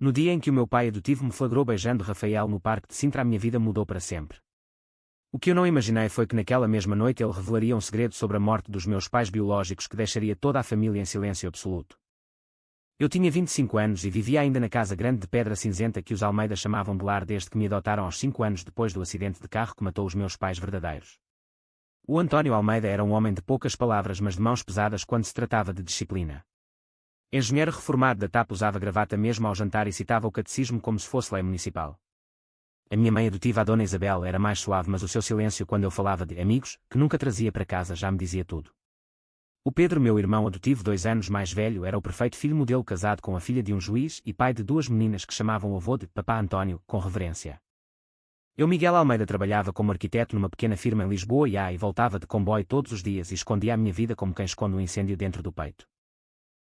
No dia em que o meu pai adotivo me flagrou beijando Rafael no parque de Sintra, a minha vida mudou para sempre. O que eu não imaginei foi que naquela mesma noite ele revelaria um segredo sobre a morte dos meus pais biológicos que deixaria toda a família em silêncio absoluto. Eu tinha 25 anos e vivia ainda na casa grande de pedra cinzenta que os Almeida chamavam de lar desde que me adotaram aos 5 anos depois do acidente de carro que matou os meus pais verdadeiros. O António Almeida era um homem de poucas palavras mas de mãos pesadas quando se tratava de disciplina. Engenheiro reformado da TAP, usava gravata mesmo ao jantar e citava o catecismo como se fosse lei municipal. A minha mãe adotiva, a Dona Isabel, era mais suave, mas o seu silêncio quando eu falava de amigos, que nunca trazia para casa, já me dizia tudo. O Pedro, meu irmão adotivo 2 anos mais velho, era o perfeito filho modelo, casado com a filha de um juiz e pai de 2 meninas que chamavam o avô de Papá António, com reverência. Eu, Miguel Almeida, trabalhava como arquiteto numa pequena firma em Lisboa e voltava de comboio todos os dias e escondia a minha vida como quem esconde um incêndio dentro do peito.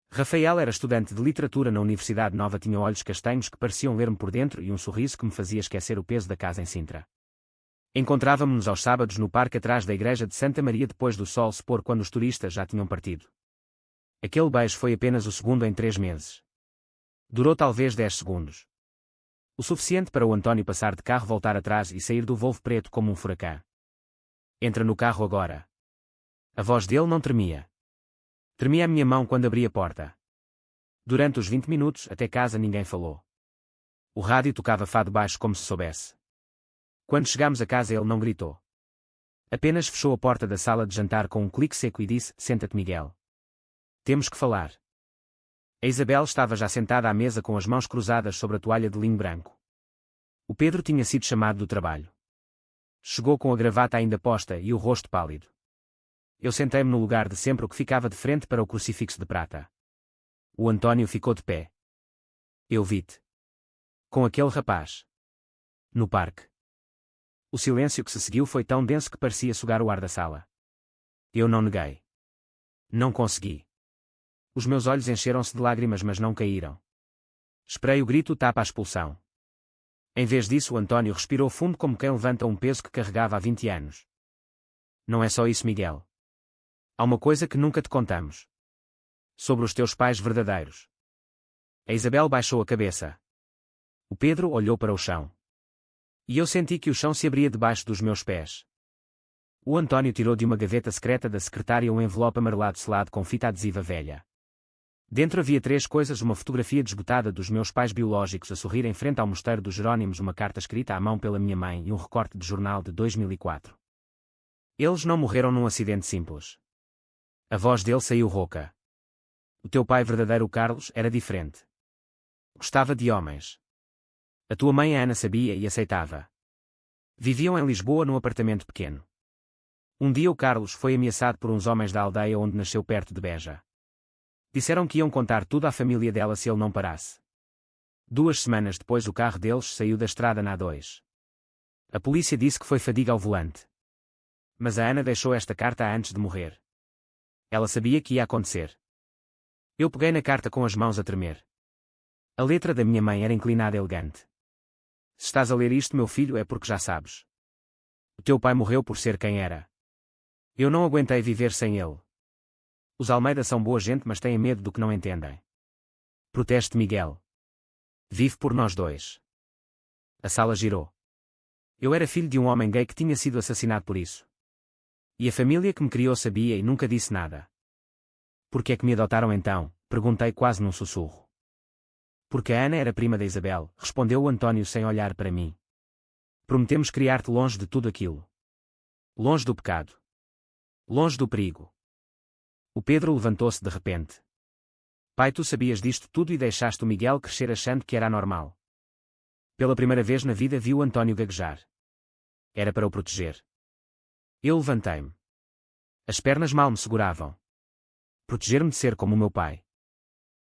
Rafael era estudante de literatura na Universidade Nova, tinha olhos castanhos que pareciam ler-me por dentro e um sorriso que me fazia esquecer o peso da casa em Sintra. Encontrávamos-nos aos sábados no parque atrás da igreja de Santa Maria depois do sol se pôr, quando os turistas já tinham partido. Aquele beijo foi apenas o segundo em 3 meses. Durou talvez 10 segundos. O suficiente para o António passar de carro, voltar atrás e sair do Volvo preto como um furacão. Entra no carro agora. A voz dele não tremia. Tremia a minha mão quando abri a porta. Durante os 20 minutos até casa ninguém falou. O rádio tocava fado baixo como se soubesse. Quando chegámos a casa ele não gritou. Apenas fechou a porta da sala de jantar com um clique seco e disse: "Senta-te, Miguel. Temos que falar." A Isabel estava já sentada à mesa com as mãos cruzadas sobre a toalha de linho branco. O Pedro tinha sido chamado do trabalho. Chegou com a gravata ainda posta e o rosto pálido. Eu sentei-me no lugar de sempre, o que ficava de frente para o crucifixo de prata. O António ficou de pé. "Eu vi-te com aquele rapaz no parque." O silêncio que se seguiu foi tão denso que parecia sugar o ar da sala. Eu não neguei. Não consegui. Os meus olhos encheram-se de lágrimas, mas não caíram. Esperei o grito tapa a expulsão. Em vez disso, o António respirou fundo como quem levanta um peso que carregava há 20 anos. "Não é só isso, Miguel. Há uma coisa que nunca te contamos. Sobre os teus pais verdadeiros." A Isabel baixou a cabeça. O Pedro olhou para o chão. E eu senti que o chão se abria debaixo dos meus pés. O António tirou de uma gaveta secreta da secretária um envelope amarelado selado com fita adesiva velha. Dentro havia 3 coisas: uma fotografia desbotada dos meus pais biológicos a sorrir em frente ao mosteiro dos Jerónimos, uma carta escrita à mão pela minha mãe e um recorte de jornal de 2004. Eles não morreram num acidente simples. A voz dele saiu rouca. O teu pai verdadeiro, Carlos, era diferente. Gostava de homens. A tua mãe, a Ana, sabia e aceitava. Viviam em Lisboa num apartamento pequeno. Um dia o Carlos foi ameaçado por uns homens da aldeia onde nasceu, perto de Beja. Disseram que iam contar tudo à família dela se ele não parasse. 2 semanas depois o carro deles saiu da estrada na A2. A polícia disse que foi fadiga ao volante. Mas a Ana deixou esta carta antes de morrer. Ela sabia que ia acontecer. Eu peguei na carta com as mãos a tremer. A letra da minha mãe era inclinada, elegante. "Se estás a ler isto, meu filho, é porque já sabes. O teu pai morreu por ser quem era. Eu não aguentei viver sem ele. Os Almeida são boa gente, mas têm medo do que não entendem. Proteste, Miguel. Vive por nós 2. A sala girou. Eu era filho de um homem gay que tinha sido assassinado por isso. E a família que me criou sabia e nunca disse nada. "Por que é que me adotaram então?" perguntei quase num sussurro. "Porque a Ana era prima da Isabel", respondeu o António sem olhar para mim. "Prometemos criar-te longe de tudo aquilo. Longe do pecado. Longe do perigo." O Pedro levantou-se de repente. "Pai, tu sabias disto tudo e deixaste o Miguel crescer achando que era normal." Pela primeira vez na vida vi o António gaguejar. Era para o proteger. Eu levantei-me. As pernas mal me seguravam. Proteger-me de ser como o meu pai.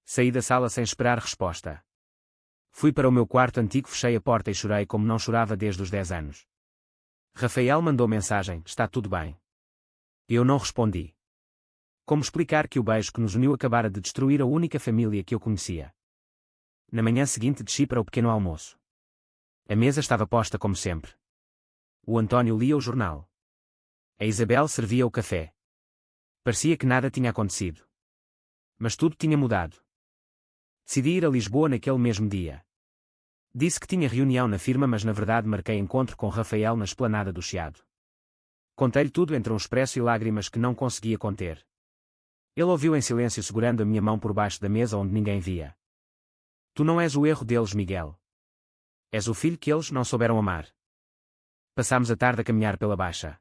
Saí da sala sem esperar resposta. Fui para o meu quarto antigo, fechei a porta e chorei como não chorava desde os 10 anos. Rafael mandou mensagem: "Está tudo bem?" Eu não respondi. Como explicar que o beijo que nos uniu acabara de destruir a única família que eu conhecia? Na manhã seguinte desci para o pequeno almoço. A mesa estava posta como sempre. O António lia o jornal. A Isabel servia o café. Parecia que nada tinha acontecido. Mas tudo tinha mudado. Decidi ir a Lisboa naquele mesmo dia. Disse que tinha reunião na firma, mas na verdade marquei encontro com Rafael na esplanada do Chiado. Contei-lhe tudo entre um expresso e lágrimas que não conseguia conter. Ele ouviu em silêncio, segurando a minha mão por baixo da mesa onde ninguém via. Tu não és o erro deles, Miguel. És o filho que eles não souberam amar. Passámos a tarde a caminhar pela Baixa.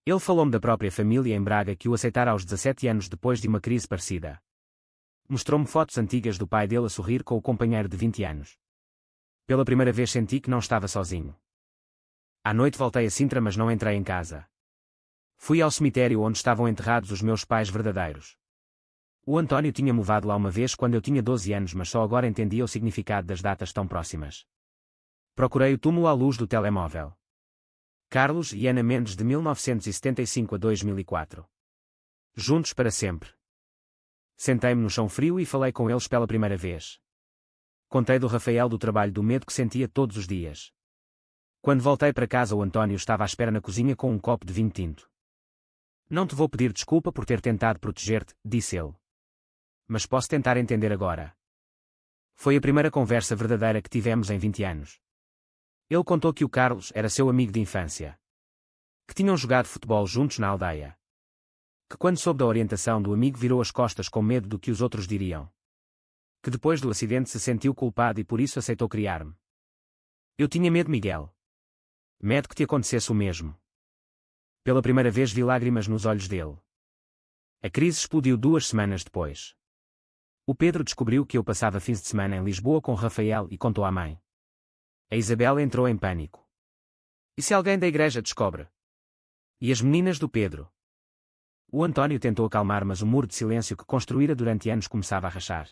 Ele falou-me da própria família em Braga que o aceitara aos 17 anos depois de uma crise parecida. Mostrou-me fotos antigas do pai dele a sorrir com o companheiro de 20 anos. Pela primeira vez senti que não estava sozinho. À noite voltei a Sintra, mas não entrei em casa. Fui ao cemitério onde estavam enterrados os meus pais verdadeiros. O António tinha-me levado lá uma vez quando eu tinha 12 anos, mas só agora entendia o significado das datas tão próximas. Procurei o túmulo à luz do telemóvel. Carlos e Ana Mendes, de 1975 a 2004. Juntos para sempre. Sentei-me no chão frio e falei com eles pela primeira vez. Contei do Rafael, do trabalho, do medo que sentia todos os dias. Quando voltei para casa, o António estava à espera na cozinha com um copo de vinho tinto. Não te vou pedir desculpa por ter tentado proteger-te, disse ele. Mas posso tentar entender agora. Foi a primeira conversa verdadeira que tivemos em 20 anos. Ele contou que o Carlos era seu amigo de infância. Que tinham jogado futebol juntos na aldeia. Que quando soube da orientação do amigo virou as costas com medo do que os outros diriam. Que depois do acidente se sentiu culpado e por isso aceitou criar-me. Eu tinha medo, Miguel. Medo que te acontecesse o mesmo. Pela primeira vez vi lágrimas nos olhos dele. A crise explodiu 2 semanas depois. O Pedro descobriu que eu passava fins de semana em Lisboa com Rafael e contou à mãe. A Isabel entrou em pânico. E se alguém da igreja descobre? E as meninas do Pedro? O António tentou acalmar, mas o muro de silêncio que construíra durante anos começava a rachar.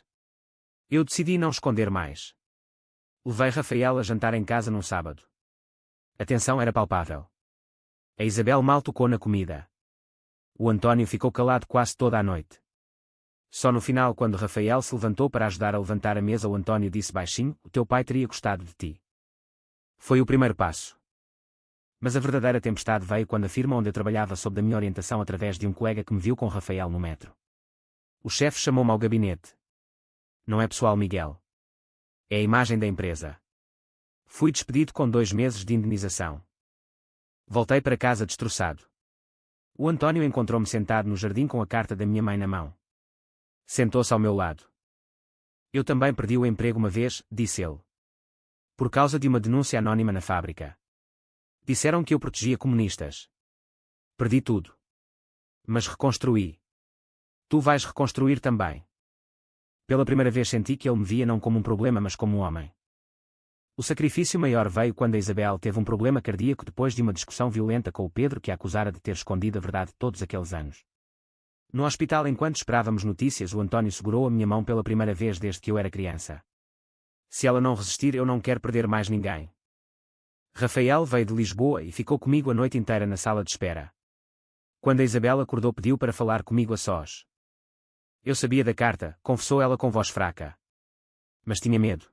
Eu decidi não esconder mais. Levei Rafael a jantar em casa num sábado. A tensão era palpável. A Isabel mal tocou na comida. O António ficou calado quase toda a noite. Só no final, quando Rafael se levantou para ajudar a levantar a mesa, o António disse baixinho: o teu pai teria gostado de ti. Foi o primeiro passo. Mas a verdadeira tempestade veio quando a firma onde eu trabalhava sob da minha orientação através de um colega que me viu com Rafael no metro. O chefe chamou-me ao gabinete. Não é pessoal, Miguel. É a imagem da empresa. Fui despedido com 2 meses de indenização. Voltei para casa destroçado. O António encontrou-me sentado no jardim com a carta da minha mãe na mão. Sentou-se ao meu lado. Eu também perdi o emprego uma vez, disse ele. Por causa de uma denúncia anónima na fábrica. Disseram que eu protegia comunistas. Perdi tudo. Mas reconstruí. Tu vais reconstruir também. Pela primeira vez senti que ele me via não como um problema, mas como um homem. O sacrifício maior veio quando a Isabel teve um problema cardíaco depois de uma discussão violenta com o Pedro, que a acusara de ter escondido a verdade todos aqueles anos. No hospital, enquanto esperávamos notícias, o António segurou a minha mão pela primeira vez desde que eu era criança. Se ela não resistir, eu não quero perder mais ninguém. Rafael veio de Lisboa e ficou comigo a noite inteira na sala de espera. Quando a Isabel acordou, pediu para falar comigo a sós. Eu sabia da carta, confessou ela com voz fraca. Mas tinha medo.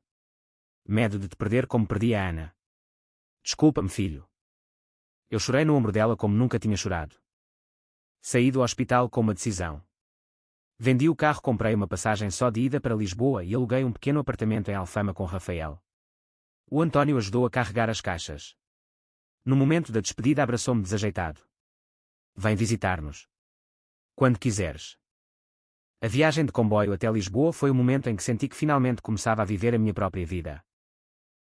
Medo de te perder como perdi a Ana. Desculpa-me, filho. Eu chorei no ombro dela como nunca tinha chorado. Saí do hospital com uma decisão. Vendi o carro, comprei uma passagem só de ida para Lisboa e aluguei um pequeno apartamento em Alfama com Rafael. O António ajudou a carregar as caixas. No momento da despedida, abraçou-me desajeitado. Vem visitar-nos. Quando quiseres. A viagem de comboio até Lisboa foi o momento em que senti que finalmente começava a viver a minha própria vida.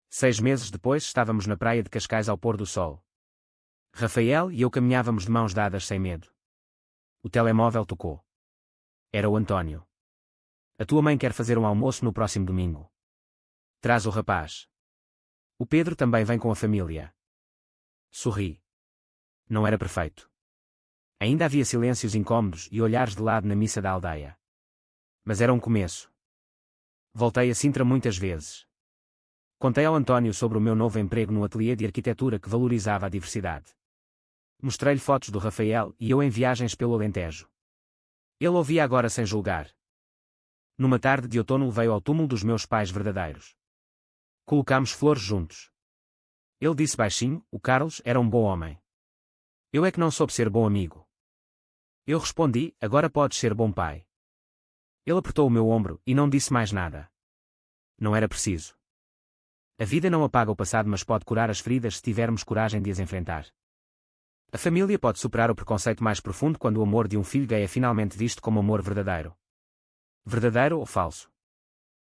6 meses depois estávamos na praia de Cascais ao pôr do sol. Rafael e eu caminhávamos de mãos dadas sem medo. O telemóvel tocou. Era o António. A tua mãe quer fazer um almoço no próximo domingo. Traz o rapaz. O Pedro também vem com a família. Sorri. Não era perfeito. Ainda havia silêncios incômodos e olhares de lado na missa da aldeia. Mas era um começo. Voltei a Sintra muitas vezes. Contei ao António sobre o meu novo emprego no ateliê de arquitetura que valorizava a diversidade. Mostrei-lhe fotos do Rafael e eu em viagens pelo Alentejo. Ele ouvia agora sem julgar. Numa tarde de outono veio ao túmulo dos meus pais verdadeiros. Colocámos flores juntos. Ele disse baixinho: o Carlos era um bom homem. Eu é que não soube ser bom amigo. Eu respondi: agora podes ser bom pai. Ele apertou o meu ombro e não disse mais nada. Não era preciso. A vida não apaga o passado, mas pode curar as feridas se tivermos coragem de as enfrentar. A família pode superar o preconceito mais profundo quando o amor de um filho gay é finalmente visto como amor verdadeiro. Verdadeiro ou falso?